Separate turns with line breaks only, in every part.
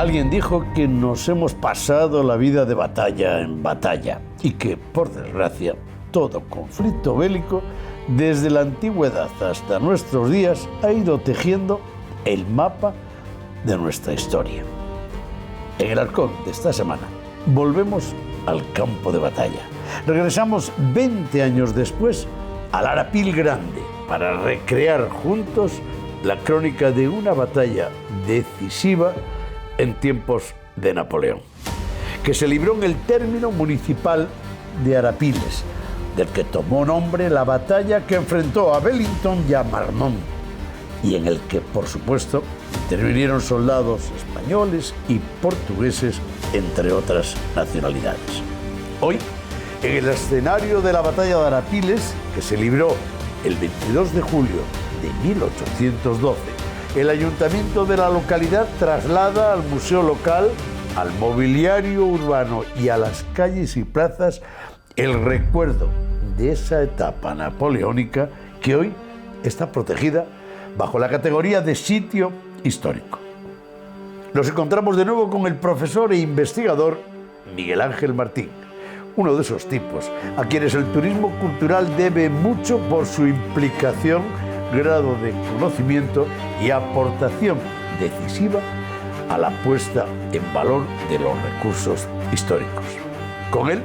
Alguien dijo que nos hemos pasado la vida de batalla en batalla y que, por desgracia, todo conflicto bélico, desde la antigüedad hasta nuestros días, ha ido tejiendo el mapa de nuestra historia. En el Arcón de esta semana, volvemos al campo de batalla. Regresamos 20 años después al Arapil Grande para recrear juntos la crónica de una batalla decisiva en tiempos de Napoleón, que se libró en el término municipal de Arapiles, del que tomó nombre la batalla que enfrentó a Wellington y a Marmont, y en el que, por supuesto, intervinieron soldados españoles y portugueses, entre otras nacionalidades. Hoy, en el escenario de la batalla de Arapiles, que se libró el 22 de julio de 1812, el ayuntamiento de la localidad traslada al museo local, al mobiliario urbano y a las calles y plazas el recuerdo de esa etapa napoleónica que hoy está protegida bajo la categoría de sitio histórico. Nos encontramos de nuevo con el profesor e investigador Miguel Ángel Martín, uno de esos tipos a quienes el turismo cultural debe mucho por su implicación, grado de conocimiento y aportación decisiva a la puesta en valor de los recursos históricos. Con él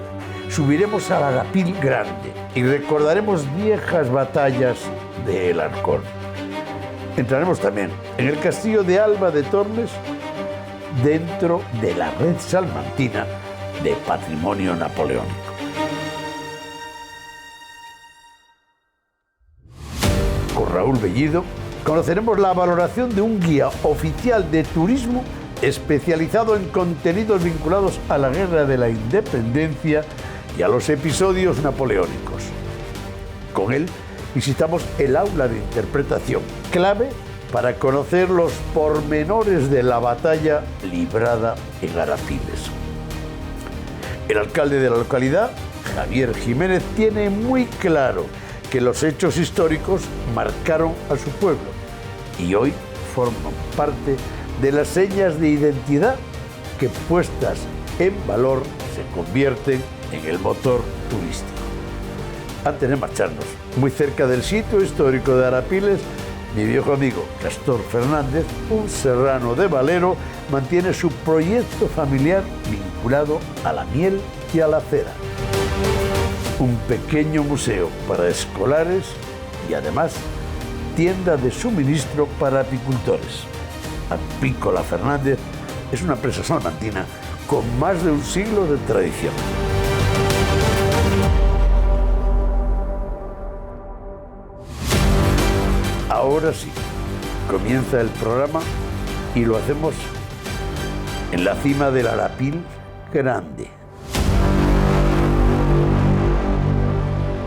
subiremos al Arapil Grande y recordaremos viejas batallas de El Arcón. Entraremos también en el castillo de Alba de Tormes, dentro de la red salmantina de patrimonio napoleónico. Con Raúl Bellido conoceremos la valoración de un guía oficial de turismo especializado en contenidos vinculados a la Guerra de la Independencia y a los episodios napoleónicos. Con él visitamos el aula de interpretación, clave para conocer los pormenores de la batalla librada en Arapiles. El alcalde de la localidad, Javier Jiménez, tiene muy claro que los hechos históricos marcaron a su pueblo y hoy forman parte de las señas de identidad que, puestas en valor, se convierten en el motor turístico. Antes de marcharnos, muy cerca del sitio histórico de Arapiles, mi viejo amigo Castor Fernández, un serrano de Valero, mantiene su proyecto familiar vinculado a la miel y a la cera. Un pequeño museo para escolares y además tienda de suministro para apicultores. Apícola Fernández es una empresa salmantina con más de un siglo de tradición. Ahora sí, comienza el programa y lo hacemos en la cima del Arapil Grande.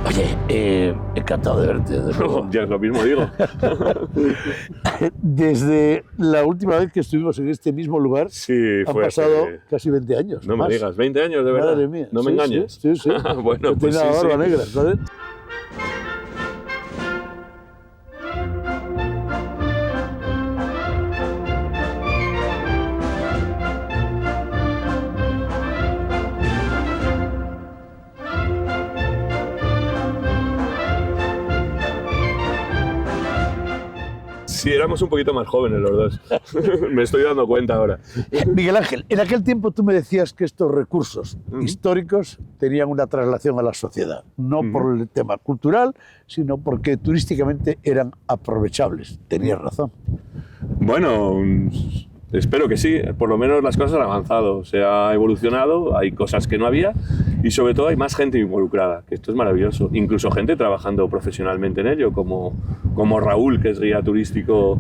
Oye, encantado de verte de nuevo.
Ya es lo mismo digo.
Desde la última vez que estuvimos en este mismo lugar,
sí,
han pasado casi 20 años.
No más. Me digas, 20 años de verdad.
Madre mía.
No me engañes.
Sí.
Bueno, pues
tiene la barba negra, ¿sabes?
Sí, éramos un poquito más jóvenes los dos. Me estoy dando cuenta ahora.
Miguel Ángel, en aquel tiempo tú me decías que estos recursos históricos tenían una traslación a la sociedad, no por el tema cultural, sino porque turísticamente eran aprovechables. Tenías razón.
Bueno, espero que sí. Por lo menos las cosas han avanzado, se ha evolucionado, hay cosas que no había y sobre todo hay más gente involucrada, que esto es maravilloso. Incluso gente trabajando profesionalmente en ello, como Raúl, que es guía turístico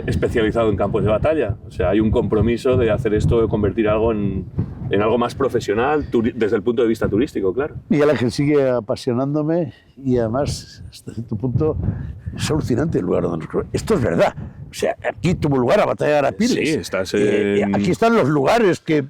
especializado en campos de batalla. O sea, hay un compromiso de hacer esto, de convertir algo en algo más profesional desde el punto de vista turístico, claro.
Miguel Ángel, sigue apasionándome y además, hasta cierto punto, es alucinante el lugar donde nos... Esto es verdad. O sea, aquí tuvo lugar la batalla de Arapiles.
Sí, estás en...
aquí están los lugares que...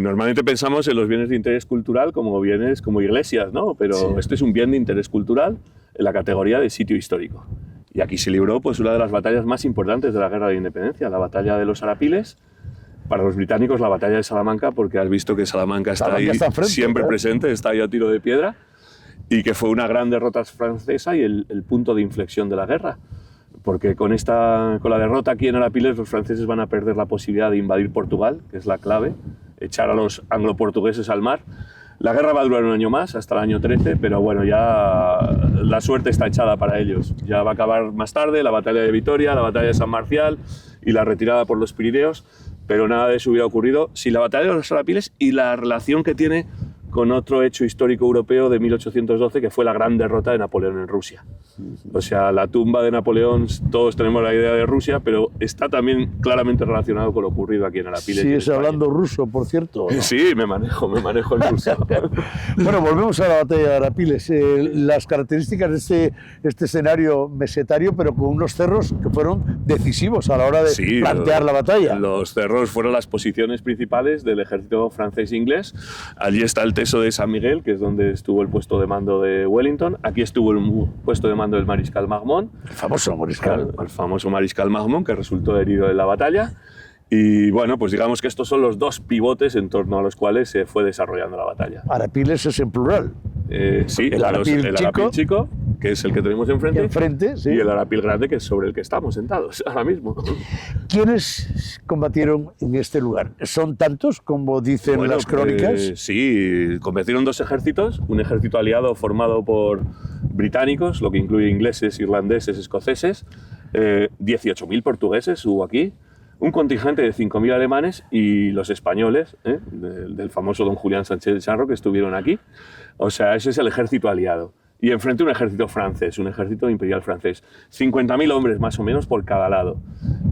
Normalmente pensamos en los bienes de interés cultural como bienes como iglesias, ¿no? Pero sí, este es un bien de interés cultural en la categoría de sitio histórico. Y aquí se libró pues una de las batallas más importantes de la Guerra de Independencia, la batalla de los Arapiles, para los británicos la batalla de Salamanca, porque has visto que Salamanca está ahí
enfrente,
siempre presente, está ahí a tiro de piedra, y que fue una gran derrota francesa y el punto de inflexión de la guerra. Porque con la derrota aquí en Arapiles los franceses van a perder la posibilidad de invadir Portugal, que es la clave, echar a los anglo-portugueses al mar. La guerra va a durar un año más, hasta el año 13, pero bueno, ya la suerte está echada para ellos. Ya va a acabar más tarde la batalla de Vitoria, la batalla de San Marcial y la retirada por los Pirineos, pero nada de eso hubiera ocurrido si la batalla de los Arapiles y la relación que tiene con otro hecho histórico europeo de 1812, que fue la gran derrota de Napoleón en Rusia. O sea, la tumba de Napoleón, todos tenemos la idea de Rusia, pero está también claramente relacionado con lo ocurrido aquí en Arapiles.
¿Sigues hablando ruso, por cierto? ¿No?
Sí, me manejo en ruso.
Bueno, volvemos a la batalla de Arapiles. Las características de este escenario mesetario, pero con unos cerros que fueron decisivos a la hora de plantear la batalla.
Los cerros fueron las posiciones principales del ejército francés e inglés. Allí está el Teso de San Miguel, que es donde estuvo el puesto de mando de Wellington. Aquí estuvo el puesto de mando del mariscal Marmont.
El famoso mariscal.
El famoso mariscal Marmont, que resultó herido en la batalla. Y bueno, pues digamos que estos son los dos pivotes en torno a los cuales se fue desarrollando la batalla.
Arapiles es en plural.
Sí,
el Arapil
chico, que es el que tenemos enfrente,
sí.
Y el Arapil grande, que es sobre el que estamos sentados ahora mismo.
¿Quiénes combatieron en este lugar? ¿Son tantos como dicen las crónicas?
Sí, combatieron dos ejércitos, un ejército aliado formado por británicos, lo que incluye ingleses, irlandeses, escoceses, 18.000 portugueses hubo aquí, un contingente de 5.000 alemanes y los españoles, del famoso don Julián Sánchez de Charro, que estuvieron aquí. O sea, ese es el ejército aliado. Y enfrente un ejército francés, un ejército imperial francés. 50.000 hombres más o menos por cada lado.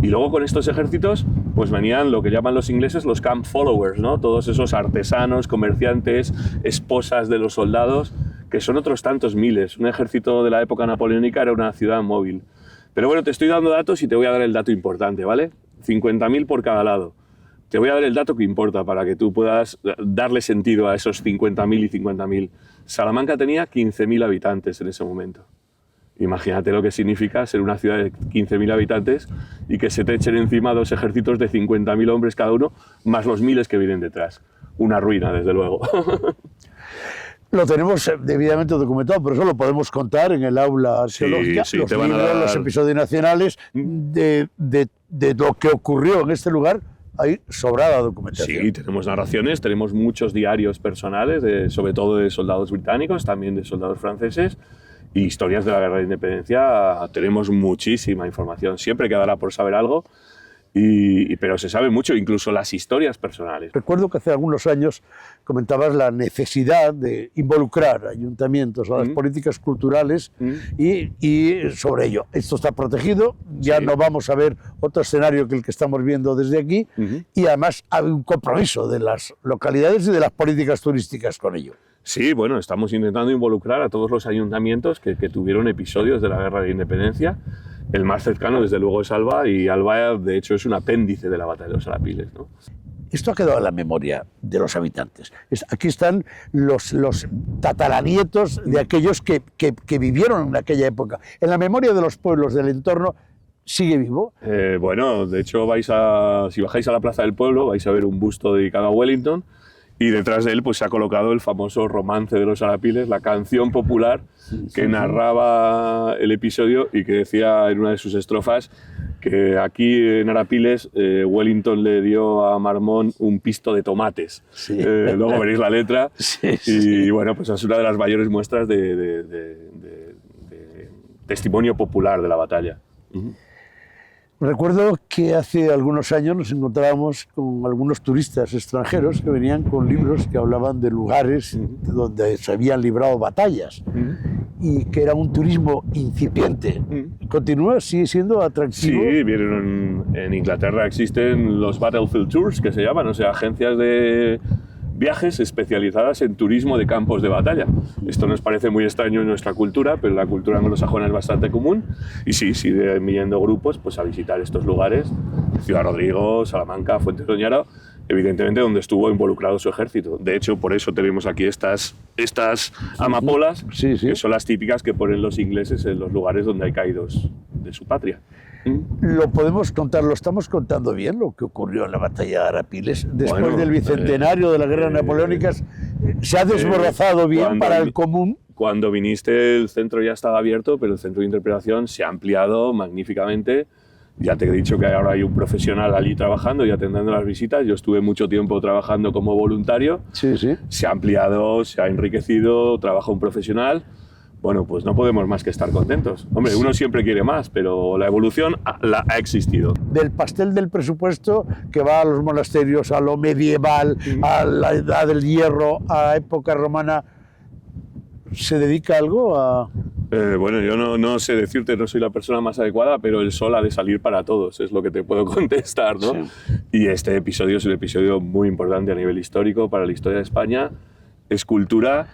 Y luego con estos ejércitos pues venían lo que llaman los ingleses los camp followers, ¿no? Todos esos artesanos, comerciantes, esposas de los soldados, que son otros tantos miles. Un ejército de la época napoleónica era una ciudad móvil. Pero bueno, te estoy dando datos y te voy a dar el dato importante, ¿vale? 50.000 por cada lado. Te voy a dar el dato que importa para que tú puedas darle sentido a esos 50.000 y 50.000. Salamanca tenía 15.000 habitantes en ese momento. Imagínate lo que significa ser una ciudad de 15.000 habitantes y que se te echen encima dos ejércitos de 50.000 hombres cada uno, más los miles que vienen detrás. Una ruina, desde luego.
Lo tenemos debidamente documentado, pero eso lo podemos contar en el aula arqueológica,
sí,
los libros, los episodios nacionales de lo que ocurrió en este lugar. Hay sobrada documentación.
Sí, tenemos narraciones, tenemos muchos diarios personales, sobre todo de soldados británicos, también de soldados franceses, y historias de la Guerra de Independencia. Tenemos muchísima información, siempre quedará por saber algo, pero se sabe mucho, incluso las historias personales.
Recuerdo que hace algunos años comentabas la necesidad de involucrar ayuntamientos a las políticas culturales y sobre ello. Esto está protegido, ya no vamos a ver otro escenario que el que estamos viendo desde aquí, y además hay un compromiso de las localidades y de las políticas turísticas con ello.
Sí, bueno, estamos intentando involucrar a todos los ayuntamientos que tuvieron episodios de la Guerra de Independencia. El más cercano, desde luego, es Alba, y Alba, de hecho, es un apéndice de la batalla de los Arapiles, ¿no?
Esto ha quedado en la memoria de los habitantes. Aquí están los tataranietos de aquellos que vivieron en aquella época. En la memoria de los pueblos del entorno, ¿sigue vivo?
Bueno, de hecho, si bajáis a la Plaza del Pueblo, vais a ver un busto dedicado a Wellington, y detrás de él pues, se ha colocado el famoso Romance de los Arapiles, la canción popular que narraba el episodio y que decía en una de sus estrofas que aquí en Arapiles Wellington le dio a Marmont un pisto de tomates.
Sí.
Luego veréis la letra. Y bueno, pues es una de las mayores muestras de testimonio popular de la batalla.
Recuerdo que hace algunos años nos encontrábamos con algunos turistas extranjeros que venían con libros que hablaban de lugares donde se habían librado batallas y que era un turismo incipiente. ¿Continúa? ¿Sigue siendo atractivo?
Sí, vieron en Inglaterra existen los Battlefield Tours, que se llaman, o sea, agencias de viajes especializadas en turismo de campos de batalla. Esto nos parece muy extraño en nuestra cultura, pero la cultura anglosajona es bastante común, y sí, siguen viniendo grupos pues, a visitar estos lugares, Ciudad Rodrigo, Salamanca, Fuentes de Oñara, evidentemente donde estuvo involucrado su ejército. De hecho, por eso tenemos aquí estas amapolas, que son las típicas que ponen los ingleses en los lugares donde hay caídos de su patria.
Lo podemos contar, lo estamos contando bien, lo que ocurrió en la batalla de Arapiles. Después del bicentenario de las guerras napoleónicas, se ha desborrazado bien para el común.
Cuando viniste, el centro ya estaba abierto, pero el centro de interpretación se ha ampliado magníficamente. Ya te he dicho que ahora hay un profesional allí trabajando y atendiendo las visitas. Yo estuve mucho tiempo trabajando como voluntario.
Sí, sí.
Se ha ampliado, se ha enriquecido, trabaja un profesional. Bueno, pues no podemos más que estar contentos. Hombre, uno siempre quiere más, pero la evolución ha existido.
Del pastel del presupuesto que va a los monasterios, a lo medieval, a la edad del hierro, a época romana, ¿se dedica algo a...?
Bueno, yo no sé decirte, no soy la persona más adecuada, pero el sol ha de salir para todos, es lo que te puedo contestar, ¿no? Sí. Y este episodio es un episodio muy importante a nivel histórico para la historia de España, es cultura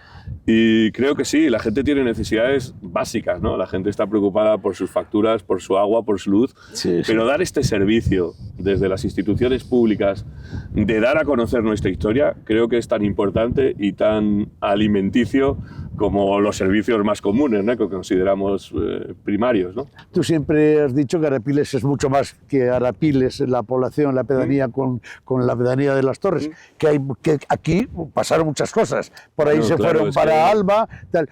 y creo que sí, la gente tiene necesidades básicas, ¿no? La gente está preocupada por sus facturas, por su agua, por su luz, sí, pero dar este servicio desde las instituciones públicas, de dar a conocer nuestra historia, creo que es tan importante y tan alimenticio como los servicios más comunes, ¿no? Que consideramos primarios, ¿no?
Tú siempre has dicho que Arapiles es mucho más que Arapiles, la población, la pedanía con la pedanía de las Torres, que aquí pasaron muchas cosas, por ahí se fueron para Alba, tal.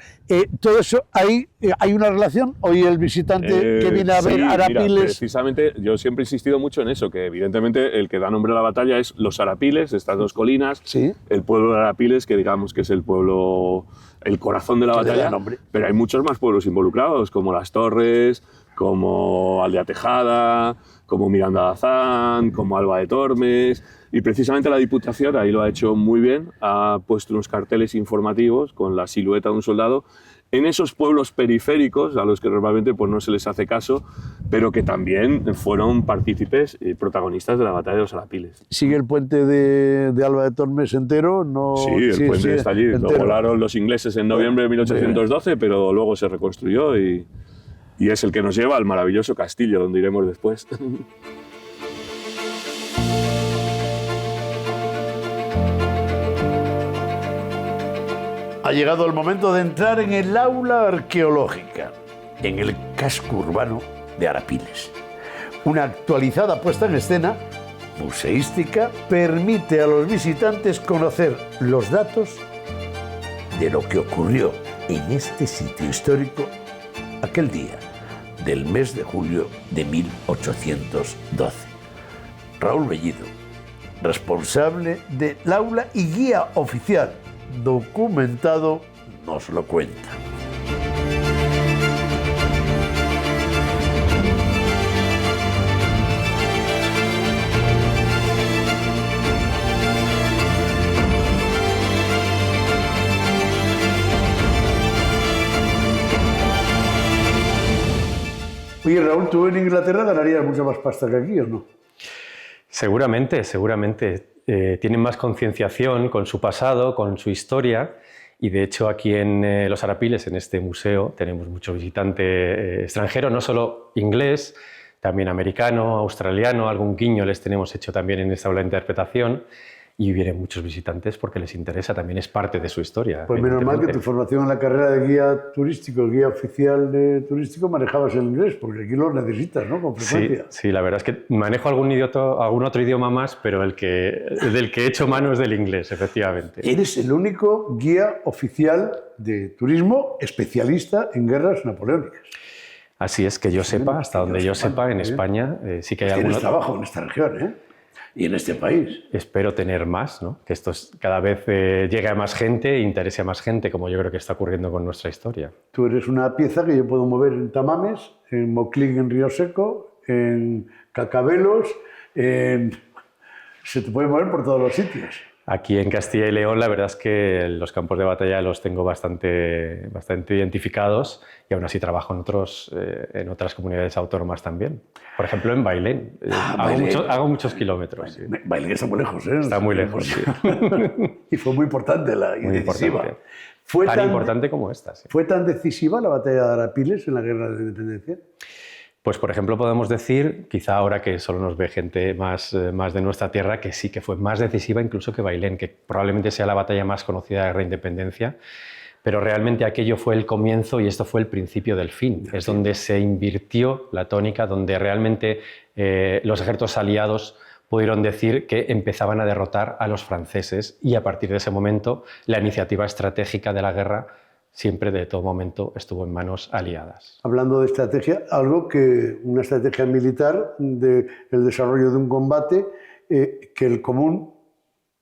Todo eso, ¿hay una relación? Hoy el visitante que viene a ver Arapiles...
Mira, precisamente, yo siempre he insistido mucho en eso, que evidentemente el que da nombre a la batalla es los Arapiles, estas dos colinas, ¿sí? El pueblo de Arapiles, que digamos que es el pueblo... el corazón de la batalla, pero hay muchos más pueblos involucrados, como Las Torres, como Aldea Tejada, como Miranda de Azán, como Alba de Tormes, y precisamente la Diputación ahí lo ha hecho muy bien, ha puesto unos carteles informativos con la silueta de un soldado en esos pueblos periféricos a los que normalmente pues, no se les hace caso, pero que también fueron partícipes y protagonistas de la batalla de los Arapiles.
¿Sigue el puente de Alba de Tormes entero? No...
Sí, el puente está allí. Lo volaron los ingleses en noviembre de 1812, pero luego se reconstruyó y es el que nos lleva al maravilloso castillo, donde iremos después.
Ha llegado el momento de entrar en el aula arqueológica, en el casco urbano de Arapiles. Una actualizada puesta en escena museística permite a los visitantes conocer los datos de lo que ocurrió en este sitio histórico aquel día del mes de julio de 1812. Raúl Bellido, responsable del aula y guía oficial documentado, nos lo cuenta. Oye, Raúl, ¿tú en Inglaterra ganarías mucha más pasta que aquí o no?
Seguramente. Tienen más concienciación con su pasado, con su historia, y de hecho aquí en Los Arapiles, en este museo, tenemos mucho visitante extranjero, no solo inglés, también americano, australiano, algún guiño les tenemos hecho también en esta aula de interpretación, y vienen muchos visitantes porque les interesa, también es parte de su historia.
Pues menos mal que tu formación en la carrera de guía turístico, guía oficial de turístico, manejabas el inglés, porque aquí lo necesitas, ¿no? Con frecuencia.
Sí, la verdad es que manejo algún otro idioma más, pero del que he hecho mano es del inglés, efectivamente.
Eres el único guía oficial de turismo especialista en guerras napoleónicas.
Así es, que yo sepa, hasta donde yo sepa, en España sí que hay algún...
Tienes trabajo en esta región, ¿eh? Y en este país.
Espero tener más, ¿no? Que esto cada vez llegue a más gente e interese a más gente, como yo creo que está ocurriendo con nuestra historia.
Tú eres una pieza que yo puedo mover en Tamames, en Moclín, en Río Seco, en Cacabelos, se te puede mover por todos los sitios.
Aquí en Castilla y León la verdad es que los campos de batalla los tengo bastante identificados y aún así trabajo en otras comunidades autónomas también. Por ejemplo, en Bailén. Hago muchos kilómetros.
Bailén, sí. Bailén está muy lejos, ¿eh?
Está muy lejos, sí.
Y fue muy importante y decisiva.
Fue tan importante como esta, sí.
¿Fue tan decisiva la batalla de Arapiles en la Guerra de Independencia?
Pues, por ejemplo, podemos decir, quizá ahora que solo nos ve gente más de nuestra tierra, que sí que fue más decisiva incluso que Bailén, que probablemente sea la batalla más conocida de la Guerra de Independencia, pero realmente aquello fue el comienzo y esto fue el principio del fin. Es donde se invirtió la tónica, donde realmente los ejércitos aliados pudieron decir que empezaban a derrotar a los franceses y a partir de ese momento la iniciativa estratégica de la guerra siempre de todo momento estuvo en manos aliadas.
Hablando de estrategia, una estrategia militar del desarrollo de un combate que el común,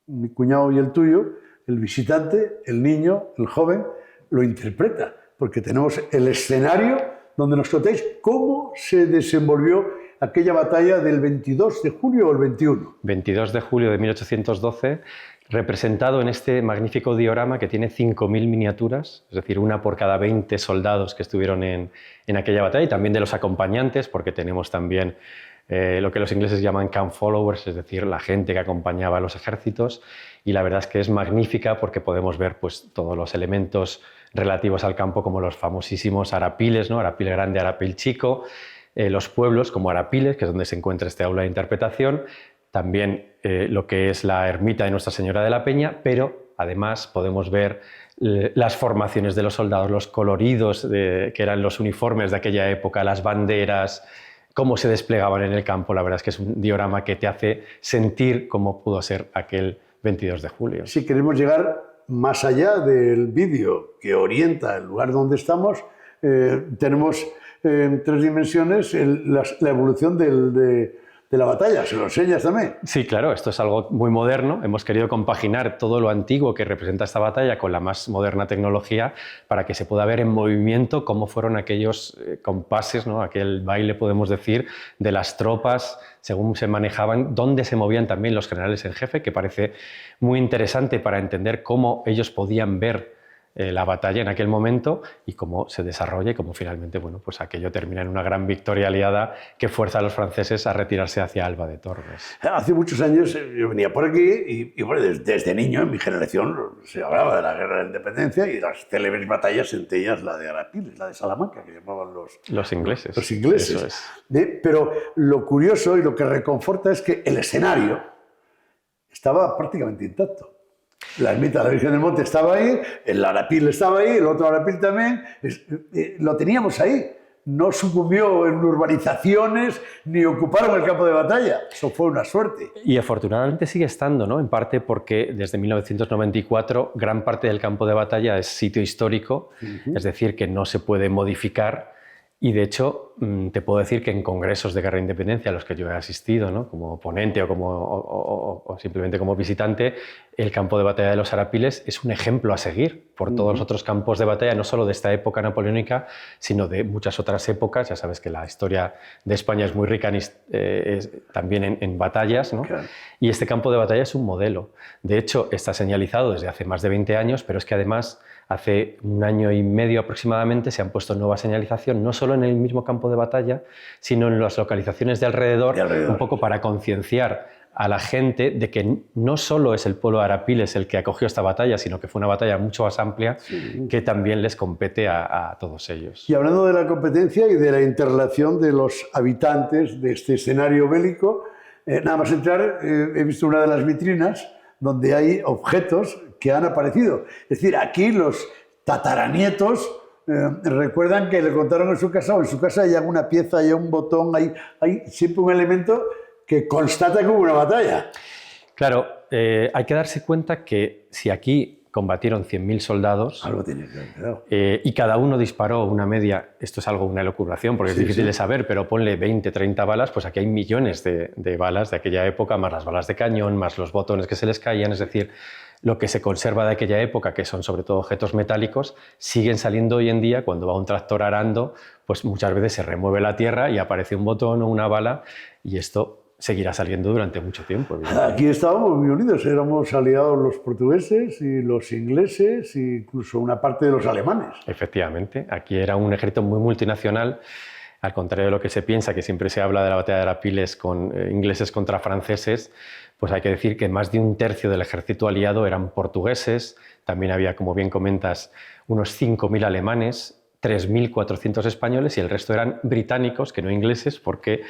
mi cuñado y el tuyo, el visitante, el niño, el joven, lo interpreta, porque tenemos el escenario donde nos contáis cómo se desenvolvió aquella batalla del 22 de julio o el 21.
22 de julio de 1812, representado en este magnífico diorama que tiene 5.000 miniaturas, es decir, una por cada 20 soldados que estuvieron en aquella batalla, y también de los acompañantes, porque tenemos también lo que los ingleses llaman camp followers, es decir, la gente que acompañaba a los ejércitos, y la verdad es que es magnífica porque podemos ver pues, todos los elementos relativos al campo, como los famosísimos arapiles, ¿no? Arapil grande, arapil chico, los pueblos como Arapiles, que es donde se encuentra este aula de interpretación, también lo que es la ermita de Nuestra Señora de la Peña, pero además podemos ver las formaciones de los soldados, los coloridos que eran los uniformes de aquella época, las banderas, cómo se desplegaban en el campo. La verdad es que es un diorama que te hace sentir cómo pudo ser aquel 22 de julio.
Si queremos llegar más allá del vídeo que orienta el lugar donde estamos, tenemos en 3 dimensiones la evolución de la batalla. ¿Se lo enseñas también?
Sí, claro, esto es algo muy moderno. Hemos querido compaginar todo lo antiguo que representa esta batalla con la más moderna tecnología para que se pueda ver en movimiento cómo fueron aquellos compases, ¿no? Aquel baile, podemos decir, de las tropas, según se manejaban, dónde se movían también los generales en jefe, que parece muy interesante para entender cómo ellos podían ver la batalla en aquel momento y cómo se desarrolla y cómo finalmente bueno, pues aquello termina en una gran victoria aliada que fuerza a los franceses a retirarse hacia Alba de Tormes.
Hace muchos años yo venía por aquí y bueno, desde niño en mi generación se hablaba de la guerra de la independencia y de las célebres batallas, entre ellas la de Arapiles, la de Salamanca, que llamaban los ingleses. Los ingleses.
Eso es.
Pero lo curioso y lo que reconforta es que el escenario estaba prácticamente intacto. La ermita de la Virgen del Monte estaba ahí, el Arapil estaba ahí, el otro Arapil también, lo teníamos ahí. No sucumbió en urbanizaciones ni ocuparon el campo de batalla. Eso fue una suerte.
Y afortunadamente sigue estando, ¿no? En parte porque desde 1994 gran parte del campo de batalla es sitio histórico, es decir, que no se puede modificar. Y de hecho, te puedo decir que en congresos de guerra de independencia a los que yo he asistido, ¿no? Como ponente o simplemente como visitante, el campo de batalla de los Arapiles es un ejemplo a seguir por todos los otros campos de batalla, no solo de esta época napoleónica, sino de muchas otras épocas. Ya sabes que la historia de España es muy rica también en batallas, ¿no? Claro. Y este campo de batalla es un modelo. De hecho, está señalizado desde hace más de 20 años, pero es que además hace 1 año y medio aproximadamente se han puesto nueva señalización, no solo en el mismo campo de batalla, sino en las localizaciones de alrededor, un poco para concienciar a la gente de que no solo es el pueblo de Arapiles el que acogió esta batalla, sino que fue una batalla mucho más amplia que también les compete a todos ellos.
Y hablando de la competencia y de la interrelación de los habitantes de este escenario bélico, nada más entrar he visto una de las vitrinas donde hay objetos que han aparecido. Es decir, aquí los tataranietos recuerdan que le contaron en su casa, o en su casa hay alguna pieza, hay un botón, hay siempre un elemento que constata que hubo una batalla.
Claro, hay que darse cuenta que si aquí combatieron 100.000 soldados
algo tiene claro.
Y cada uno disparó una media, esto es algo, una elucubración porque es difícil de saber, pero ponle 20, 30 balas, pues aquí hay millones de balas de aquella época, más las balas de cañón, más los botones que se les caían, es decir, lo que se conserva de aquella época, que son sobre todo objetos metálicos, siguen saliendo hoy en día. Cuando va un tractor arando, pues muchas veces se remueve la tierra y aparece un botón o una bala, y esto seguirá saliendo durante mucho tiempo.
Aquí estábamos muy unidos, éramos aliados los portugueses y los ingleses, e incluso una parte de los alemanes.
Efectivamente, aquí era un ejército muy multinacional, al contrario de lo que se piensa, que siempre se habla de la batalla de Arapiles con ingleses contra franceses, pues hay que decir que más de 1/3 del ejército aliado eran portugueses, también había, como bien comentas, unos 5.000 alemanes, 3.400 españoles y el resto eran británicos, que no ingleses, porque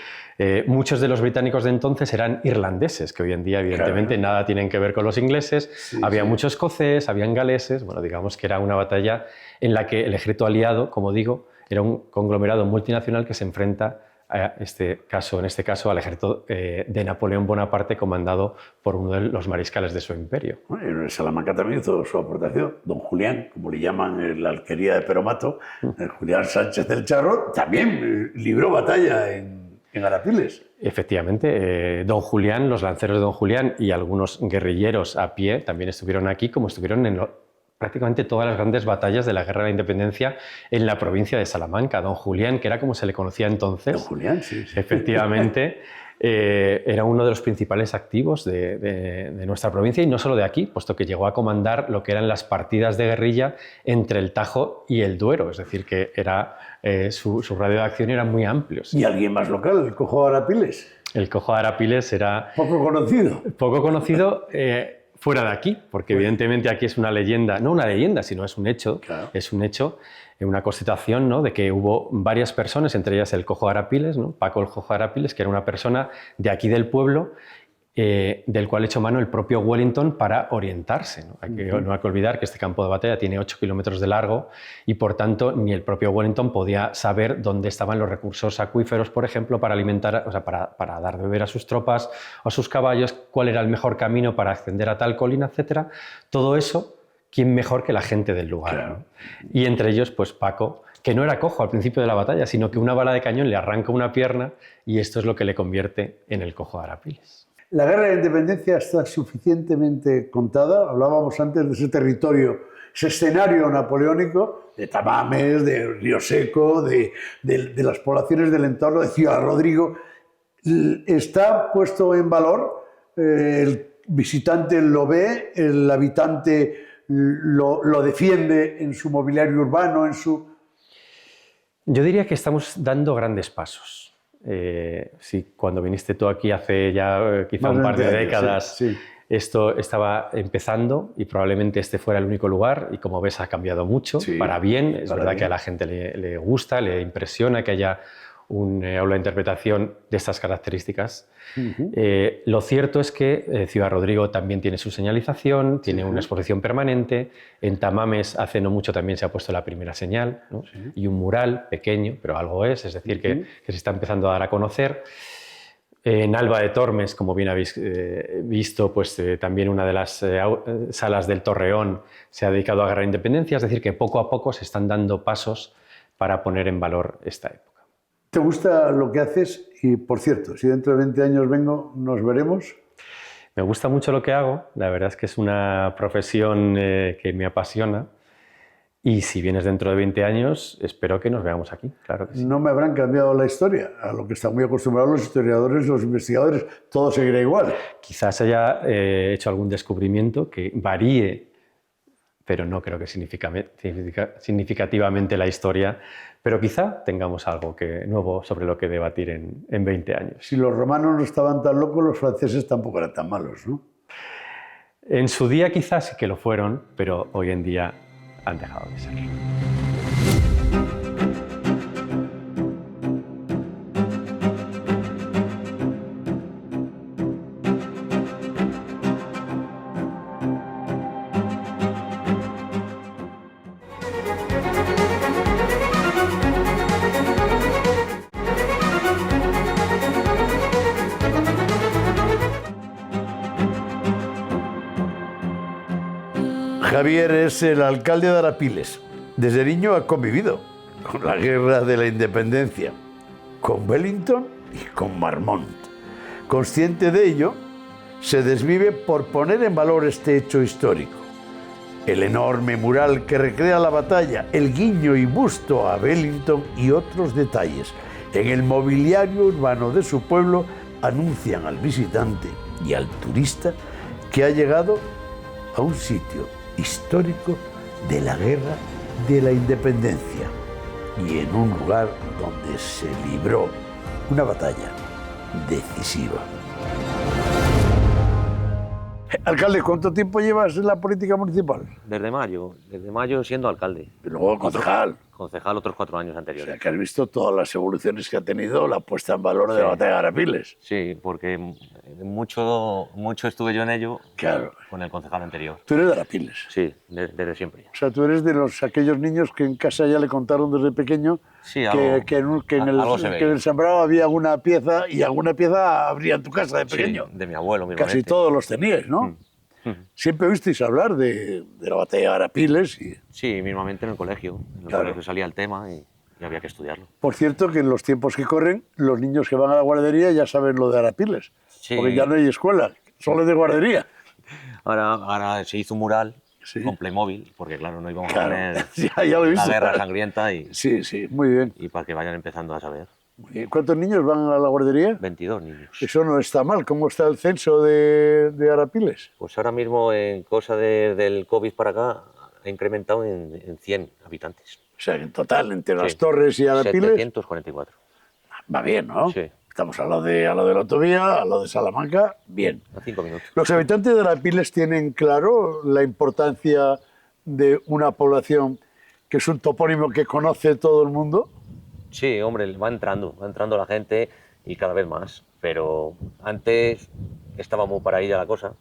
muchos de los británicos de entonces eran irlandeses, que hoy en día evidentemente nada tienen que ver con los ingleses.
Sí,
había
sí.
muchos escoceses, habían galeses. Bueno, digamos que era una batalla en la que el ejército aliado, como digo, era un conglomerado multinacional que se enfrenta en este caso al ejército de Napoleón Bonaparte, comandado por uno de los mariscales de su imperio.
Bueno, y Salamanca también hizo su aportación. Don Julián, como le llaman en la alquería de Peromato, el Julián Sánchez del Charro, también libró batalla en Arapiles.
Efectivamente, don Julián, los lanceros de don Julián y algunos guerrilleros a pie también estuvieron aquí, como estuvieron en prácticamente todas las grandes batallas de la Guerra de la Independencia en la provincia de Salamanca. Don Julián, que era como se le conocía entonces,
Don Julián, sí.
efectivamente, era uno de los principales activos de nuestra provincia, y no solo de aquí, puesto que llegó a comandar lo que eran las partidas de guerrilla entre el Tajo y el Duero, es decir, que su radio de acción era muy amplio.
¿Y alguien más local, el Cojo de Arapiles?
El Cojo de Arapiles era
Poco conocido.
Poco conocido fuera de aquí, porque evidentemente aquí es una leyenda, no una leyenda, sino es un hecho,
Claro.
es un hecho, una constatación, ¿no?, de que hubo varias personas, entre ellas el Cojo de Arapiles, ¿no?, Paco el Cojo de Arapiles, que era una persona de aquí del pueblo, del cual echó mano el propio Wellington para orientarse, ¿no? No hay que olvidar que este campo de batalla tiene 8 kilómetros de largo y, por tanto, ni el propio Wellington podía saber dónde estaban los recursos acuíferos, por ejemplo, para alimentar, o sea, para dar de beber a sus tropas o a sus caballos, cuál era el mejor camino para ascender a tal colina, etc. Todo eso, ¿quién mejor que la gente del lugar?
Claro.
¿no? Y entre ellos, pues Paco, que no era cojo al principio de la batalla, sino que una bala de cañón le arranca una pierna, y esto es lo que le convierte en el Cojo de Arapiles.
La Guerra de la Independencia está suficientemente contada. Hablábamos antes de ese territorio, ese escenario napoleónico de Tamames, de Río Seco, de las poblaciones del entorno, de Ciudad Rodrigo. Está puesto en valor, el visitante lo ve, el habitante lo defiende en su mobiliario urbano, en su...
Yo diría que estamos dando grandes pasos. Sí, cuando viniste tú aquí hace ya quizá
Más
un par de
20 años,
décadas,
sí.
esto estaba empezando y probablemente este fuera el único lugar, y como ves ha cambiado mucho,
Sí,
para bien. Es
para
verdad
bien.
que a la gente le gusta, le impresiona que haya un aula de interpretación de estas características. Lo cierto es que Ciudad Rodrigo también tiene su señalización, tiene una exposición permanente. En Tamames hace no mucho también se ha puesto la primera señal, ¿no? Y un mural pequeño, pero algo es decir, que se está empezando a dar a conocer. En Alba de Tormes, como bien habéis visto, pues también una de las salas del Torreón se ha dedicado a Guerra de Independencia, es decir, que poco a poco se están dando pasos para poner en valor esta época.
¿Te gusta lo que haces? Y, por cierto, si dentro de 20 años vengo, ¿nos veremos?
Me gusta mucho lo que hago, la verdad es que es una profesión que me apasiona, y si vienes dentro de 20 años, espero que nos veamos aquí, claro que sí.
No me habrán cambiado la historia, a lo que están muy acostumbrados los historiadores y los investigadores. Todo seguirá igual.
Quizás haya hecho algún descubrimiento que varíe, pero no creo que significativamente la historia, pero quizá tengamos algo nuevo sobre lo que debatir en 20 años.
Si los romanos no estaban tan locos, los franceses tampoco eran tan malos, ¿no?
En su día quizás sí que lo fueron, pero hoy en día han dejado de serlo.
Javier es el alcalde de Arapiles. Desde niño ha convivido con la Guerra de la Independencia, con Wellington y con Marmont. Consciente de ello, se desvive por poner en valor este hecho histórico. El enorme mural que recrea la batalla, el guiño y busto a Wellington y otros detalles en el mobiliario urbano de su pueblo anuncian al visitante y al turista que ha llegado a un sitio histórico de la Guerra de la Independencia y en un lugar donde se libró una batalla decisiva. Alcalde, ¿cuánto tiempo llevas en la política municipal?
Desde mayo siendo alcalde.
Y luego concejal.
concejal otros 4 años
O
anteriores.
sea, que has visto todas las evoluciones que ha tenido la puesta en valor de la batalla de Arapiles.
Sí, porque mucho estuve yo en ello
Claro.
con el concejal anterior.
Tú eres de Arapiles.
Sí, desde siempre.
O sea, tú eres de aquellos niños que en casa ya le contaron desde pequeño
Sí,
que en
algo se veía.
el sembrado había alguna pieza y alguna pieza habría en tu casa de pequeño.
Sí, de mi abuelo mismamente.
Casi todos los teníais, ¿no? Siempre oísteis hablar de la batalla de Arapiles.
Sí, mismamente en el colegio. En el
Claro.
colegio salía el tema y había que estudiarlo.
Por cierto, que en los tiempos que corren, los niños que van a la guardería ya saben lo de Arapiles.
Sí.
Porque ya no hay escuela, solo es de guardería.
Ahora se hizo un mural
Sí.
con Playmobil, porque claro, no íbamos
Claro,
a poner
ya lo he visto.
la guerra sangrienta
Sí, sí, muy bien.
y para que vayan empezando a saber.
Muy bien. ¿Cuántos niños van a la guardería?
22 niños.
Eso no está mal. ¿Cómo está el censo de Arapiles?
Pues ahora mismo, en cosa del COVID para acá, ha incrementado en 100 habitantes.
O sea, en total, entre las
Sí.
Torres y Arapiles,
744.
va bien, ¿no?
Sí.
Estamos a lo de la autovía, a lo de Salamanca, bien.
A 5 minutos.
¿Los habitantes de Arapiles tienen claro la importancia de una población que es un topónimo que conoce todo el mundo?
Sí, hombre, va entrando la gente y cada vez más. Pero antes estaba muy paraída la cosa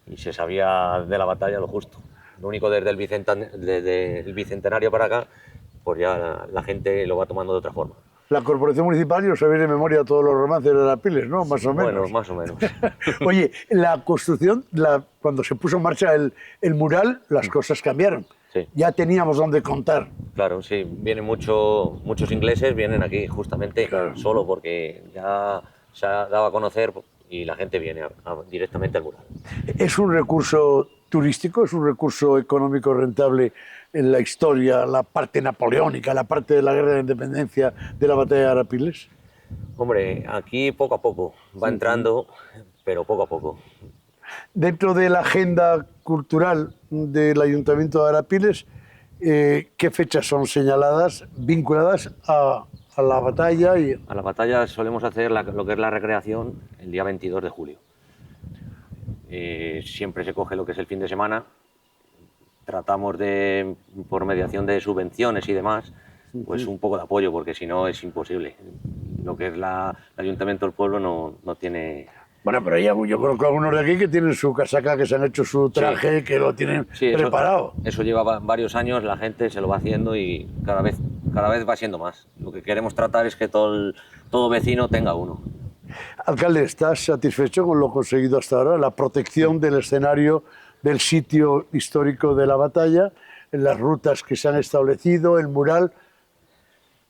y se sabía de la batalla lo justo. Lo único desde el Bicentenario para acá, pues ya la gente lo va tomando de otra forma.
La Corporación Municipal, yo sabéis de memoria todos los romances de Arapiles, ¿no? Más o menos.
Bueno, más o menos.
Oye, la construcción, cuando se puso en marcha el mural, las cosas cambiaron.
Sí.
Ya teníamos donde contar.
Claro, sí, vienen muchos ingleses, vienen aquí justamente
Claro.
solo porque ya se ha dado a conocer y la gente viene directamente al mural.
¿Es un recurso turístico, es un recurso económico rentable en la historia, la parte napoleónica, la parte de la guerra de independencia de la batalla de Arapiles?
Hombre, aquí poco a poco va entrando, pero poco a poco.
Dentro de la agenda cultural del Ayuntamiento de Arapiles, ¿qué fechas son señaladas, vinculadas a la batalla?
A la batalla solemos hacer lo que es la recreación el día 22 de julio. Siempre se coge lo que es el fin de semana. Tratamos de, por mediación de subvenciones y demás, pues un poco de apoyo, porque si no es imposible. Lo que es el Ayuntamiento del Pueblo no tiene...
Bueno, pero yo conozco a algunos de aquí que tienen su casaca, que se han hecho su traje, que lo tienen
Sí,
preparado.
Eso lleva varios años, la gente se lo va haciendo y cada vez va siendo más. Lo que queremos tratar es que todo vecino tenga uno.
Alcalde, ¿estás satisfecho con lo conseguido hasta ahora? La protección del escenario, del sitio histórico de la batalla, las rutas que se han establecido, el mural.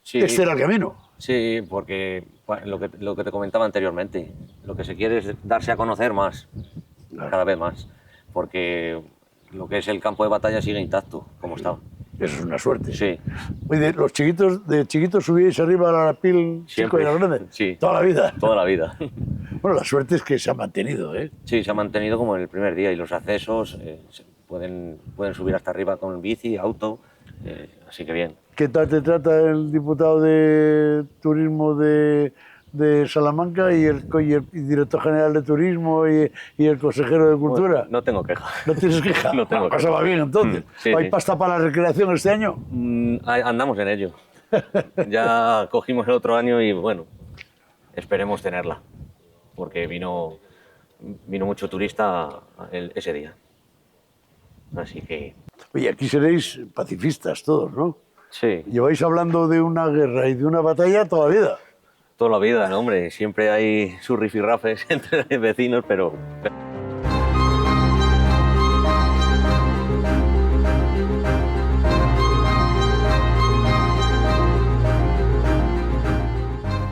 Sí,
Este era el camino.
sí, porque lo que te comentaba anteriormente, lo que se quiere es darse a conocer más, cada vez más, porque lo que es el campo de batalla sigue intacto, como estaba.
Eso es una suerte.
Sí,
Oye, de chiquitos subíais arriba al Arapil chico y
siempre.
al grande.
Sí.
Toda la vida.
Toda la vida.
Bueno, la suerte es que se ha mantenido, ¿eh?
Sí, se ha mantenido como en el primer día y los accesos pueden subir hasta arriba con bici, auto, así que bien.
¿Qué tal te trata el diputado de Turismo de Salamanca y el director general de Turismo y el consejero de Cultura?
Bueno, no tengo queja.
¿No tienes queja?
No tengo
La cosa va bien, entonces.
Sí,
¿Hay
sí.
pasta para la recreación este año?
Andamos en ello. Ya cogimos el otro año y bueno, esperemos tenerla, porque vino mucho turista ese día. Así que
Oye, aquí seréis pacifistas todos, ¿no?
sí,
Lleváis hablando de una guerra y de una batalla toda la vida.
toda la vida, ¿no, hombre? Siempre hay sus rifirrafes entre vecinos, pero...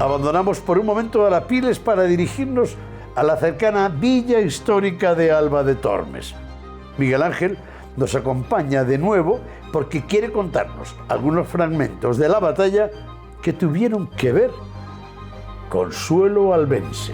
Abandonamos por un momento Arapiles para dirigirnos a la cercana Villa Histórica de Alba de Tormes. Miguel Ángel nos acompaña de nuevo porque quiere contarnos algunos fragmentos de la batalla que tuvieron que ver con suelo albense.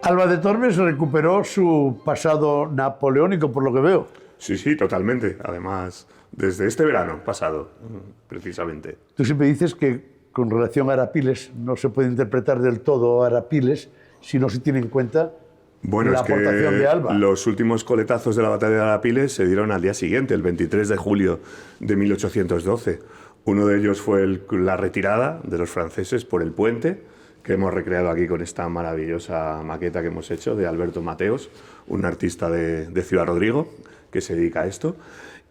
Alba de Tormes recuperó su pasado napoleónico, por lo que veo.
Sí, sí, totalmente. Además, desde este verano pasado, precisamente.
Tú siempre dices que con relación a Arapiles no se puede interpretar del todo Arapiles si no se tiene en cuenta
Bueno,
la
es que
aportación de Alba.
los últimos coletazos de la batalla de Arapiles se dieron al día siguiente, el 23 de julio de 1812. Uno de ellos fue la retirada de los franceses por el puente, que hemos recreado aquí con esta maravillosa maqueta que hemos hecho de Alberto Mateos, un artista de Ciudad Rodrigo que se dedica a esto.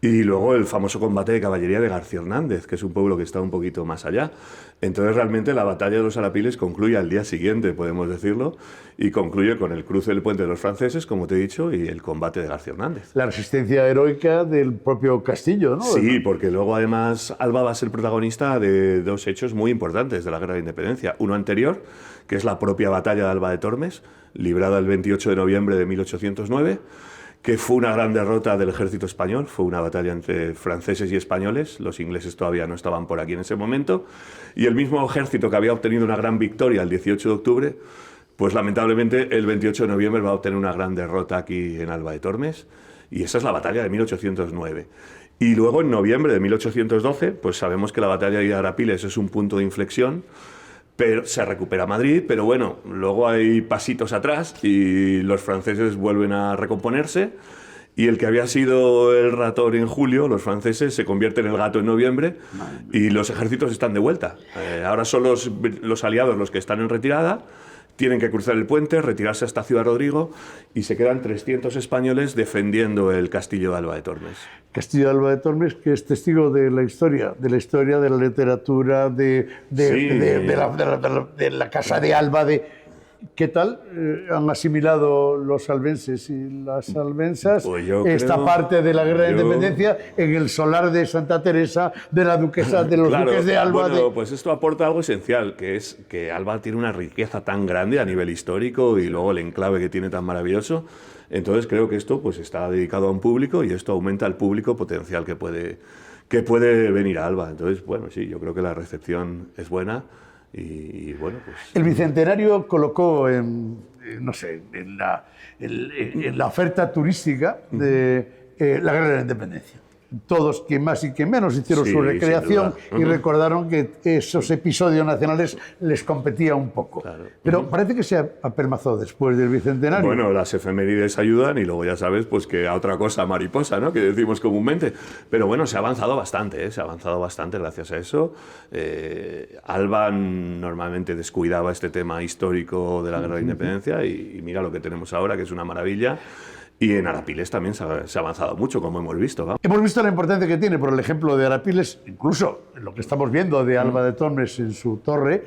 Y luego el famoso combate de caballería de García Hernández, que es un pueblo que está un poquito más allá. Entonces realmente la batalla de los Arapiles concluye al día siguiente, podemos decirlo, y concluye con el cruce del puente de los franceses, como te he dicho, y el combate de García Hernández.
La resistencia heroica del propio Castillo, ¿no?
Sí, porque luego además Alba va a ser protagonista de dos hechos muy importantes de la Guerra de Independencia. Uno anterior, que es la propia batalla de Alba de Tormes, librada el 28 de noviembre de 1809, que fue una gran derrota del ejército español, fue una batalla entre franceses y españoles, los ingleses todavía no estaban por aquí en ese momento, y el mismo ejército que había obtenido una gran victoria el 18 de octubre, pues lamentablemente el 28 de noviembre va a obtener una gran derrota aquí en Alba de Tormes, y esa es la batalla de 1809. Y luego en noviembre de 1812, pues sabemos que la batalla de Arapiles es un punto de inflexión, pero se recupera Madrid, pero bueno, luego hay pasitos atrás y los franceses vuelven a recomponerse y el que había sido el ratón en julio, los franceses, se convierte en el gato en noviembre y los ejércitos están de vuelta. Ahora son los aliados los que están en retirada, tienen que cruzar el puente, retirarse hasta Ciudad Rodrigo y se quedan 300 españoles defendiendo el castillo de Alba de Tormes.
Castillo de Alba de Tormes, que es testigo de la historia, de la literatura, de la casa de Alba. ¿Qué tal han asimilado los albenses y las albensas
Pues yo
esta
creo-
parte de la Guerra de Independencia en el solar de Santa Teresa, de la duquesa, de los
Claro,
duques de Alba?
bueno, pues esto aporta algo esencial, que es que Alba tiene una riqueza tan grande a nivel histórico y luego el enclave que tiene tan maravilloso. Entonces creo que esto pues está dedicado a un público y esto aumenta el público potencial que puede venir a Alba. Entonces, bueno, sí, yo creo que la recepción es buena y bueno, pues...
El Bicentenario colocó en la oferta turística de la Guerra de la Independencia. Todos, quien más y quien menos, hicieron
Sí,
su recreación
sin duda.
y recordaron que esos episodios nacionales les competía un poco.
Claro.
Pero parece que se apelmazó después del Bicentenario.
Bueno, las efemérides ayudan y luego ya sabes pues que a otra cosa mariposa, ¿no? Que decimos comúnmente. Pero bueno, se ha avanzado bastante, ¿eh? Se ha avanzado bastante gracias a eso. Alba normalmente descuidaba este tema histórico de la Guerra de Independencia y mira lo que tenemos ahora, que es una maravilla. Y en Arapiles también se ha avanzado mucho, como hemos visto, ¿no?
Hemos visto la importancia que tiene, por el ejemplo de Arapiles, incluso en lo que estamos viendo de Alba de Tormes en su torre,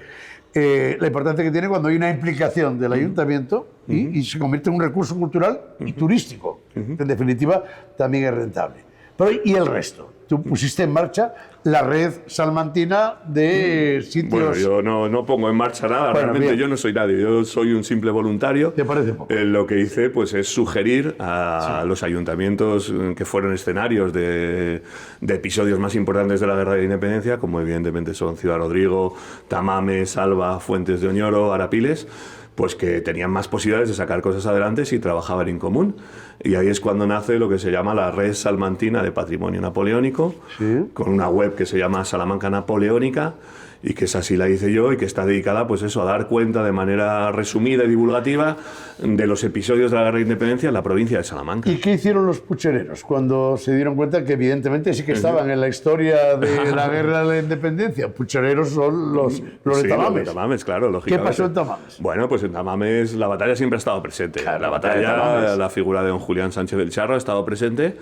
la importancia que tiene cuando hay una implicación del ayuntamiento y se convierte en un recurso cultural y turístico, que en definitiva también es rentable. Pero ¿y el resto? Tú pusiste en marcha la red salmantina de sitios...
Bueno, yo no pongo en marcha nada,
Bueno,
realmente
bien.
yo no soy nadie, yo soy un simple voluntario.
¿Te parece poco?
Lo que hice pues, es sugerir a los ayuntamientos que fueron escenarios de episodios más importantes de la Guerra de Independencia, como evidentemente son Ciudad Rodrigo, Tamames, Alba, Fuentes de Oñoro, Arapiles, pues que tenían más posibilidades de sacar cosas adelante si trabajaban en común. Y ahí es cuando nace lo que se llama la Red Salmantina de Patrimonio Napoleónico,
Sí.
con una web que se llama Salamanca Napoleónica, y que es así la hice yo y que está dedicada pues eso, a dar cuenta de manera resumida y divulgativa de los episodios de la Guerra de Independencia en la provincia de Salamanca.
¿Y qué hicieron los puchereros cuando se dieron cuenta que evidentemente sí que estaban en la historia de la Guerra de la Independencia? Puchereros son los
Sí,
de
los de
Tamames.
Tamames, claro,
¿Qué
lógicamente.
pasó en Tamames?
Bueno, pues en Tamames la batalla siempre ha estado presente.
Claro,
la
la batalla de Tamames.
batalla, la figura de don Julián Sánchez del Charro ha estado presente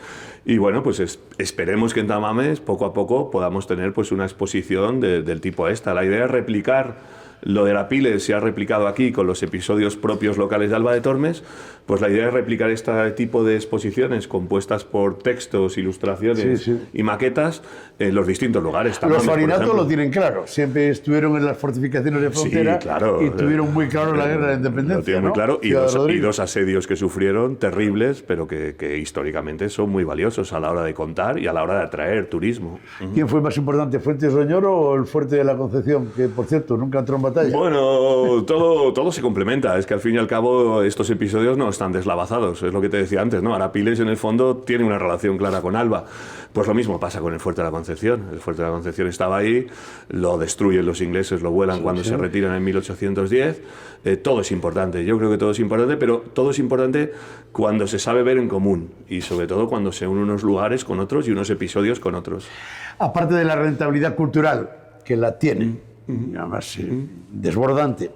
y bueno, pues esperemos que en Tamames poco a poco podamos tener pues una exposición del tipo esta. La idea es replicar lo de Arapiles, se ha replicado aquí con los episodios propios locales de Alba de Tormes, pues la idea es replicar este tipo de exposiciones compuestas por textos, ilustraciones
Sí, sí.
y maquetas en los distintos lugares.
Los
Tamames, por
farinatos
ejemplo.
lo tienen claro. Siempre estuvieron en las fortificaciones de frontera
Sí, claro.
y tuvieron muy claro la Guerra de la Independencia.
Lo tienen muy
¿no?
claro. Y
Ciudad
dos,
Rodrigo.
dos asedios que sufrieron, terribles, pero que históricamente son muy valiosos a la hora de contar y a la hora de atraer turismo.
¿Quién fue más importante, Fuentes de Oñoro o el Fuerte de la Concepción? Que, por cierto, nunca entró en batalla?
Bueno, todo se complementa. Es que al fin y al cabo estos episodios no están deslavazados. Es lo que te decía antes, ¿no? Arapiles en el fondo tiene una relación clara con Alba. Pues lo mismo pasa con el Fuerte de la Concepción. El Fuerte de la Concepción estaba ahí, lo destruyen los ingleses, lo vuelan cuando se retiran en 1810. Todo es importante. Yo creo que todo es importante, pero todo es importante cuando se sabe ver en común y sobre todo cuando se unen unos lugares con otros y unos episodios con otros.
Aparte de la rentabilidad cultural, que la tienen, además desbordante,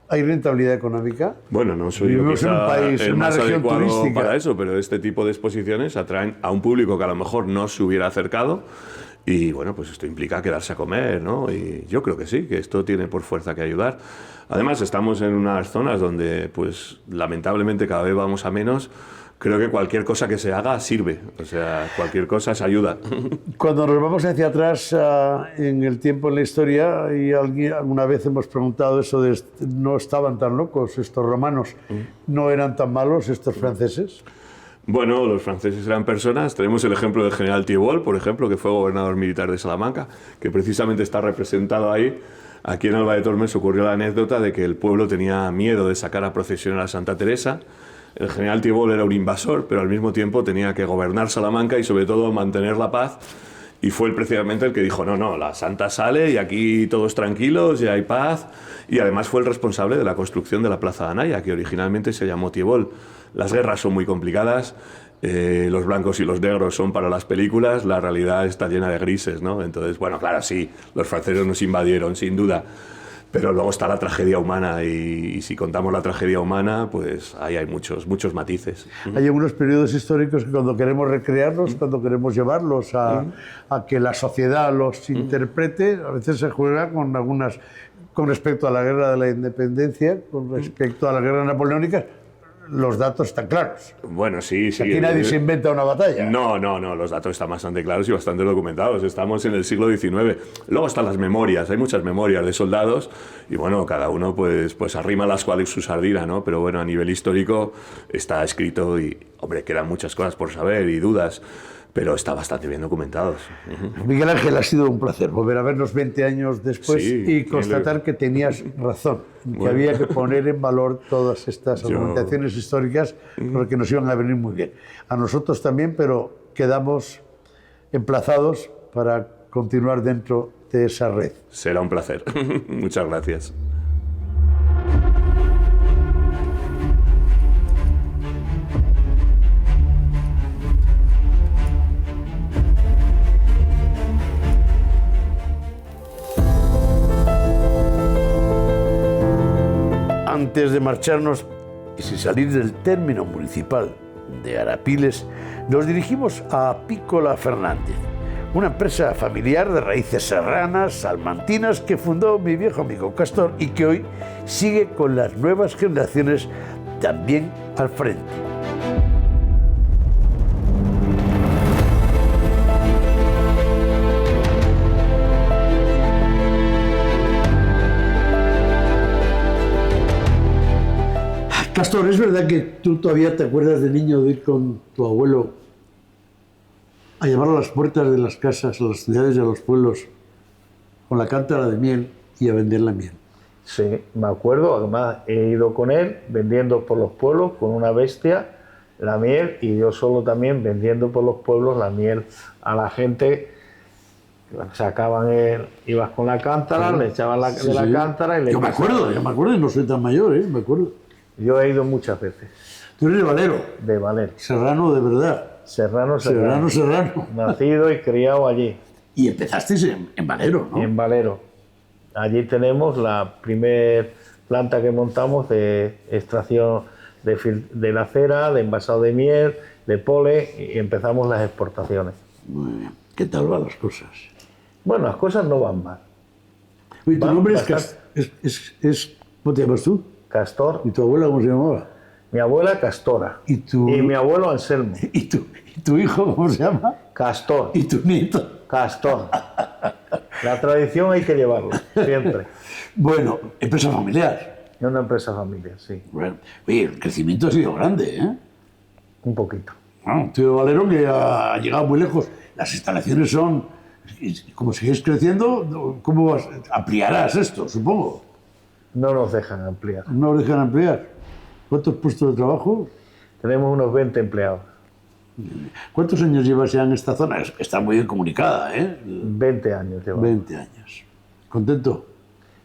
¿hay rentabilidad económica?
Bueno, no soy yo
Vivimos en un país,
el
una
más
región
adecuado
turística
para eso, pero este tipo de exposiciones atraen a un público que a lo mejor no se hubiera acercado y bueno, pues esto implica quedarse a comer, ¿no? Y yo creo que sí, que esto tiene por fuerza que ayudar. Además, estamos en unas zonas donde, pues lamentablemente cada vez vamos a menos. Creo que cualquier cosa que se haga sirve, o sea, cualquier cosa es ayuda.
Cuando nos vamos hacia atrás en el tiempo, en la historia, y alguna vez hemos preguntado eso de no estaban tan locos estos romanos, ¿no eran tan malos estos franceses?
Bueno, los franceses eran personas. Tenemos el ejemplo del general Thibault, por ejemplo, que fue gobernador militar de Salamanca, que precisamente está representado ahí. Aquí en Alba de Tormes ocurrió la anécdota de que el pueblo tenía miedo de sacar a procesionar a Santa Teresa. El general Thibault era un invasor, pero al mismo tiempo tenía que gobernar Salamanca y sobre todo mantener la paz. Y fue él precisamente el que dijo, no, la Santa sale y aquí todos tranquilos y hay paz. Y además fue el responsable de la construcción de la Plaza de Anaya, que originalmente se llamó Thibault. Las guerras son muy complicadas, los blancos y los negros son para las películas, la realidad está llena de grises, ¿no? Entonces, bueno, claro, sí, los franceses nos invadieron, sin duda. Pero luego está la tragedia humana y si contamos la tragedia humana, pues ahí hay muchos matices.
Hay algunos periodos históricos que cuando queremos recrearlos, cuando queremos llevarlos a que la sociedad los interprete, a veces se juega con algunas, con respecto a la guerra de la independencia, con respecto a la guerra napoleónica, los datos están claros.
Bueno, sí.
Aquí nadie se inventa una batalla.
No, los datos están bastante claros y bastante documentados. Estamos en el siglo XIX. Luego están las memorias, hay muchas memorias de soldados y bueno, cada uno pues arrima las cuales su sardina, ¿no? Pero bueno, a nivel histórico está escrito y, hombre, quedan muchas cosas por saber y dudas, pero está bastante bien documentados.
Miguel Ángel, ha sido un placer volver a vernos 20 años después y constatar que tenías razón, que había que poner en valor todas estas argumentaciones históricas porque nos iban a venir muy bien. A nosotros también, pero quedamos emplazados para continuar dentro de esa red.
Será un placer. Muchas gracias.
Antes de marcharnos, y sin salir del término municipal de Arapiles, nos dirigimos a Pícola Fernández, una empresa familiar de raíces serranas, salmantinas, que fundó mi viejo amigo Castor y que hoy sigue con las nuevas generaciones también al frente. Castor, ¿es verdad que tú todavía te acuerdas de niño de ir con tu abuelo a llamar a las puertas de las casas, a las ciudades y a los pueblos, con la cántara de miel y a vender la miel?
Sí, me acuerdo. Además, he ido con él vendiendo por los pueblos con una bestia la miel y yo solo también vendiendo por los pueblos la miel a la gente. Sacaban ibas con la cántara, le echaban la cántara y le...
Yo me acuerdo y no soy tan mayor, me acuerdo.
Yo he ido muchas veces.
¿Tú eres de Valero?
De Valero.
Serrano de verdad.
Serrano. Nacido y criado allí.
Y empezasteis en Valero, ¿no?
En Valero. Allí tenemos la primer planta que montamos de extracción de la cera, de envasado de miel, de pole, y empezamos las exportaciones.
Muy bien. ¿Qué tal van las cosas?
Bueno, las cosas no van mal.
Oye, tu nombre es... ¿Cómo te llamas tú?
Castor.
¿Y tu abuela cómo se llamaba?
Mi abuela Castora.
¿Y
mi abuelo Anselmo.
¿Y tu hijo cómo se llama?
Castor.
¿Y tu nieto?
Castor. La tradición hay que llevarla, siempre.
Bueno, empresa familiar.
Es una empresa familiar, sí.
Bueno, oye, el crecimiento ha sido grande, ¿eh?
Un poquito.
Un tío de Valero que ha llegado muy lejos. Las instalaciones son... Como sigues creciendo, ¿cómo ampliarás esto, supongo?
No nos dejan ampliar.
¿No os dejan ampliar? ¿Cuántos puestos de trabajo?
Tenemos unos 20 empleados.
¿Cuántos años llevas ya en esta zona? Está muy bien comunicada, ¿eh?
20 años llevamos.
20 años. ¿Contento?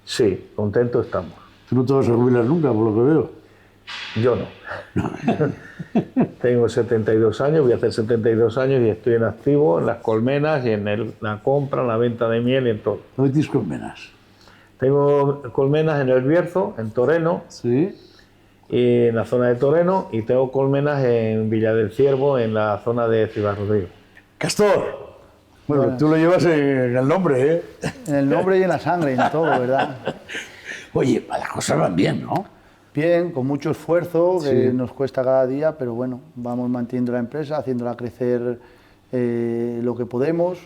Sí, contentos estamos.
Tú no te vas a jubilar nunca, por lo que veo.
Yo no. Tengo 72 años, voy a hacer 72 años y estoy en activo en las colmenas y en la compra, en la venta de miel y en todo.
¿Dónde tienes colmenas?
Tengo colmenas en El Bierzo, en Toreno,
Sí.
y en la zona de Toreno, y tengo colmenas en Villa del Ciervo, en la zona de Ciudad-Rodrigo.
¡Castor! Bueno, tú lo llevas en el nombre, ¿eh?
En el nombre y en la sangre, en todo, ¿verdad?
Oye, las cosas van bien, ¿no?
Bien, con mucho esfuerzo, que
Sí.
nos cuesta cada día, pero bueno, vamos manteniendo la empresa, haciéndola crecer lo que podemos,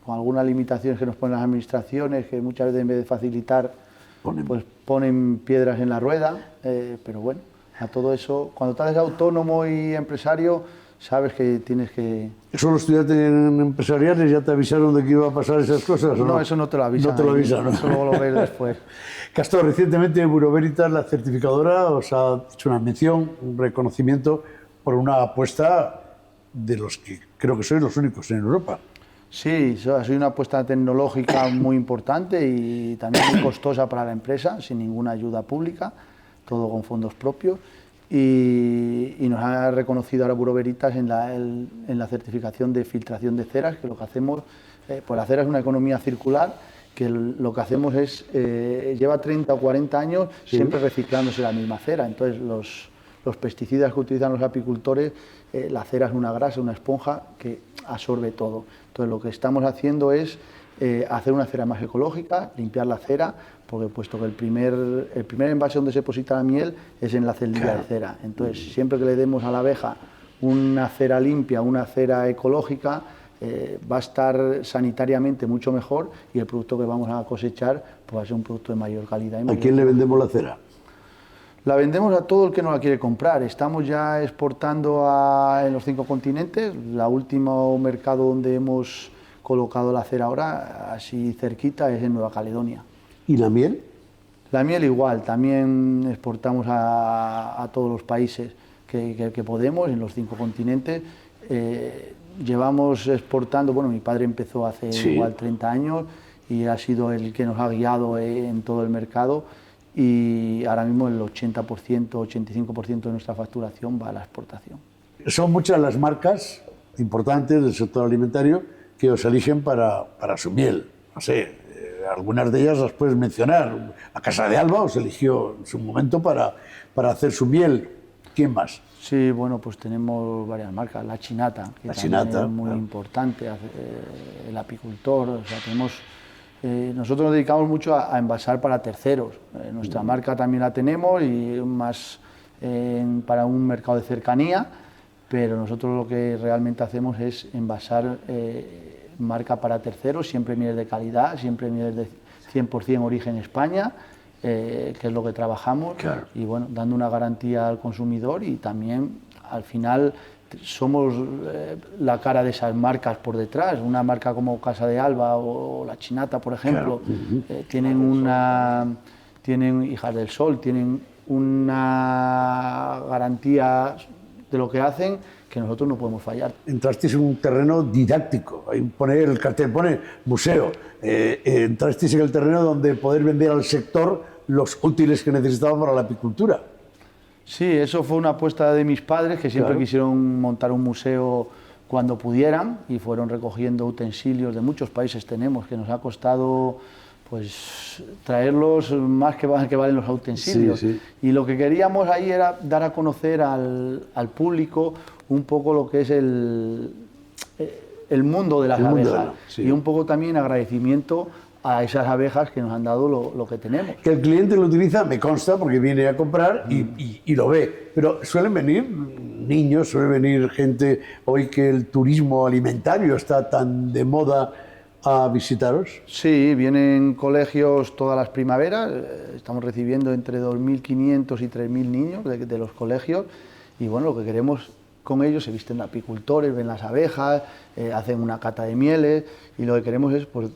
con algunas limitaciones que nos ponen las administraciones, que muchas veces en vez de facilitar, pues ponen piedras en la rueda, pero bueno, a todo eso, cuando te haces autónomo y empresario, sabes que tienes que...
¿Eso los estudiantes empresariales ya te avisaron de que iba a pasar esas cosas o no?
No, eso no te lo avisan.
No te lo avisan, ¿no?
Eso luego lo ves después.
Castor, recientemente Bureau Veritas, la certificadora, os ha hecho una mención, un reconocimiento por una apuesta de los que creo que sois los únicos en Europa.
Sí, ha sido una apuesta tecnológica muy importante y también muy costosa para la empresa, sin ninguna ayuda pública, todo con fondos propios. Y nos ha reconocido ahora Bureau Veritas en la certificación de filtración de ceras, que lo que hacemos, pues la cera es una economía circular, que lo que hacemos es, lleva 30 o 40 años siempre reciclándose la misma cera. Entonces los pesticidas que utilizan los apicultores, la cera es una grasa, una esponja que absorbe todo. Entonces lo que estamos haciendo es hacer una cera más ecológica, limpiar la cera, porque puesto que el primer envase donde se deposita la miel es en la celdilla de cera. Entonces siempre que le demos a la abeja una cera limpia, una cera ecológica, va a estar sanitariamente mucho mejor y el producto que vamos a cosechar pues va a ser un producto de mayor calidad. Y
¿A
mayor
quién le vendemos la cera?
La vendemos a todo el que nos la quiere comprar. Estamos ya exportando en los 5 continentes. La último mercado donde hemos colocado la cera ahora, así cerquita, es en Nueva Caledonia.
¿Y la miel?
La miel igual, también exportamos a todos los países que podemos, en los 5 continentes. Llevamos exportando, bueno, mi padre empezó hace igual 30 años y ha sido el que nos ha guiado en todo el mercado. Y ahora mismo el 80%, 85% de nuestra facturación va a la exportación.
Son muchas las marcas importantes del sector alimentario que os eligen para su miel. No sé, algunas de ellas las puedes mencionar. La Casa de Alba os eligió en su momento para hacer su miel. ¿Quién más?
Sí, bueno, pues tenemos varias marcas. La Chinata, que
La
también
Chinata,
es muy
claro.
importante. El apicultor, o sea, tenemos... nosotros nos dedicamos mucho a envasar para terceros. Nuestra marca también la tenemos y más para un mercado de cercanía, pero nosotros lo que realmente hacemos es envasar marca para terceros, siempre miel de calidad, siempre miel de 100% origen España, que es lo que trabajamos,
Claro.
y bueno, dando una garantía al consumidor y también al final somos la cara de esas marcas por detrás. Una marca como Casa de Alba o La Chinata, por ejemplo, tienen Hijas del Sol, tienen una garantía de lo que hacen que nosotros no podemos fallar.
Entrasteis en un terreno didáctico. Ahí pone el cartel, pone museo. Entrasteis en el terreno donde poder vender al sector los útiles que necesitaban para la apicultura.
Sí, eso fue una apuesta de mis padres, que siempre
Claro.
quisieron montar un museo cuando pudieran y fueron recogiendo utensilios de muchos países tenemos, que nos ha costado pues traerlos más que valen los utensilios.
Sí, sí.
Y lo que queríamos ahí era dar a conocer al público un poco lo que es el mundo de las
El mundo de
abejas
sí.
y un poco también agradecimiento a esas abejas que nos han dado lo que tenemos.
Que el cliente lo utiliza, me consta, porque viene a comprar y lo ve. Pero suelen venir niños, suele venir gente, hoy que el turismo alimentario está tan de moda, a visitaros.
Sí, vienen colegios todas las primaveras, estamos recibiendo entre 2.500 y 3.000 niños de los colegios y bueno, lo que queremos con ellos, se visten de apicultores, ven las abejas, hacen una cata de mieles y lo que queremos es pues,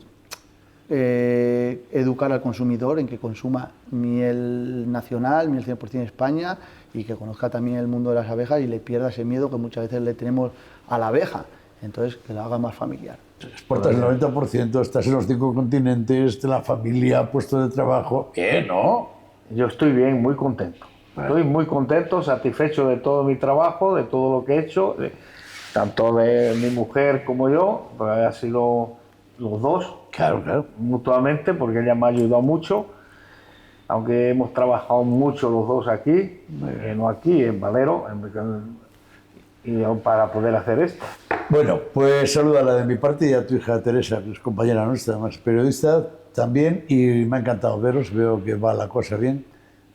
educar al consumidor en que consuma miel nacional, miel 100% España, y que conozca también el mundo de las abejas y le pierda ese miedo que muchas veces le tenemos a la abeja. Entonces, que lo haga más familiar.
Exportas el 90%, estás en los 5 continentes, la familia, puesto de trabajo. Bien, ¿no?
Yo estoy bien, muy contento. Estoy muy contento, satisfecho de todo mi trabajo, de todo lo que he hecho, tanto de mi mujer como yo, porque ha sido los dos,
Claro.
mutuamente, porque ella me ha ayudado mucho, aunque hemos trabajado mucho los dos aquí, no aquí, en Valero, y para poder hacer esto.
Bueno, pues salúdala de mi parte y a tu hija Teresa, que es compañera nuestra, además periodista también, y me ha encantado veros, veo que va la cosa bien,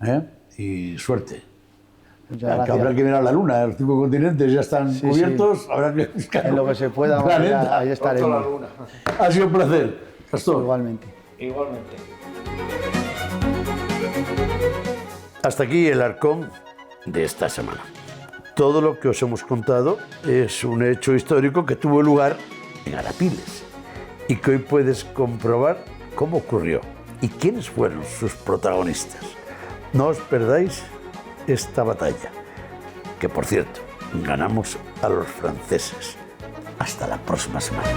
¿eh? Y suerte.
Muchas
Que
gracias.
habrá que mirar la luna, los 5 continentes ya están
Sí,
cubiertos, habrá que buscar
En lo que se pueda,
un planeta.
ahí estaremos.
Ha sido un placer, Pastor.
Igualmente.
Igualmente.
Hasta aquí el Arcón de esta semana. Todo lo que os hemos contado es un hecho histórico que tuvo lugar en Arapiles y que hoy puedes comprobar cómo ocurrió y quiénes fueron sus protagonistas. No os perdáis esta batalla, que por cierto, ganamos a los franceses. Hasta la próxima semana.